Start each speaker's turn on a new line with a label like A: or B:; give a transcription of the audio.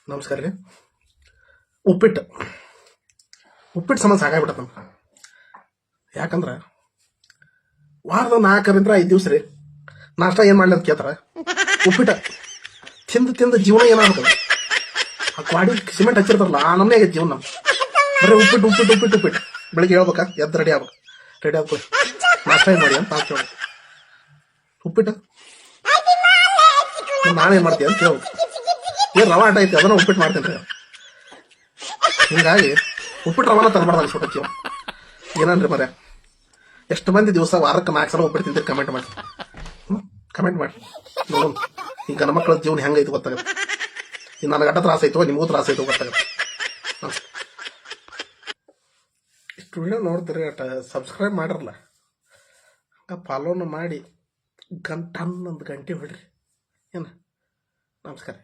A: ನಮಸ್ಕಾರ ರೀ. ಉಪ್ಪಿಟ್ಟು ಉಪ್ಪಿಟ್ಟು ಸಂಬಂಧ ಸಾಕಾಗ್ಬಿಟ್ಟದ ನಮ್ಗೆ. ಯಾಕಂದ್ರೆ ವಾರದ 4ರಿಂದ 5 ದಿವಸ ರೀ ನಾಷ್ಟ ಏನು ಮಾಡ್ಲಿ ಅಂತ ಕೇಳ್ತಾರ. ಉಪ್ಪಿಟ್ಟು ತಿಂದು ತಿಂದು ಜೀವನ ಏನಾಗ್ತದೆ, ಆ ಕ್ವಾಡಿ ಸಿಮೆಂಟ್ ಹಚ್ಚಿರ್ತಾರಲ್ಲ ಆ ನಮ್ಮನೆ ಆಗೈತೆ ಜೀವನ. ಬರೀ ಉಪ್ಪಿಟ್ಟು ಉಪ್ಪಿಟ್ಟು ಉಪ್ಪಿಟ್ಟು ಉಪ್ಪಿಟ್ಟು ಬೆಳಿಗ್ಗೆ ಹೇಳ್ಬೇಕಾ ಎದ್ದು ರೆಡಿ ಆಗ್ಬೇಕು, ರೆಡಿ ಆಗ್ಬೇಕು ನಾಷ್ಟ ಏನು ಮಾಡಿ ಅಂತ ಕೇಳ್ಬೇಕು. ಉಪ್ಪಿಟ್ಟು ನಾನೇನು ಮಾಡ್ತೀವಿ ಅಂತ ಕೇಳ್ಬೇಕು. ಏನು ರವಾ ಆಟ ಐತಿ ಅದನ್ನ ಉಪ್ಪಿಟ್ಟು ಮಾಡ್ತೇನೆ ರೀ. ಹಿಂಗಾಗಿ ಉಪ್ಪಿಟ್ಟು ರವಾನ ತರಬಾರ್ದು ಅನ್ಸ್ಬಿಟ್ಟೈತಿ. ಏನನ್ರಿ ಮರ, ಎಷ್ಟು ಮಂದಿ ದಿವಸ ವಾರಕ್ಕೆ 4 ಸಲ ಉಪ್ಪಿಟ್ಟು ತಿಂತೀರಿ? ಕಮೆಂಟ್ ಮಾಡಿ, ಕಮೆಂಟ್ ಮಾಡಿ ನೋಡೋಣ. ಈ ಗಂಡ ಮಕ್ಕಳ ಜೀವನ ಹೆಂಗೈತಿ ಗೊತ್ತಾಗುತ್ತೆ. ಇನ್ನು ನನಗೆ ಅಡ್ಡ ತ್ರಾಸ ಐತೋ ನಿಮಗೂ ತ್ರಾಸ ಐತೋ ಗೊತ್ತಾಗುತ್ತೆ. ಇಷ್ಟು ವಿಡಿಯೋ ನೋಡ್ತೀರಿ, ಅಟ ಸಬ್ಸ್ಕ್ರೈಬ್ ಮಾಡಿರಲ್ಲ, ಫಾಲೋನು ಮಾಡಿ, 1 ಗಂಟೆ ಹೊಡ್ರಿ. ಏನು ನಮಸ್ಕಾರ.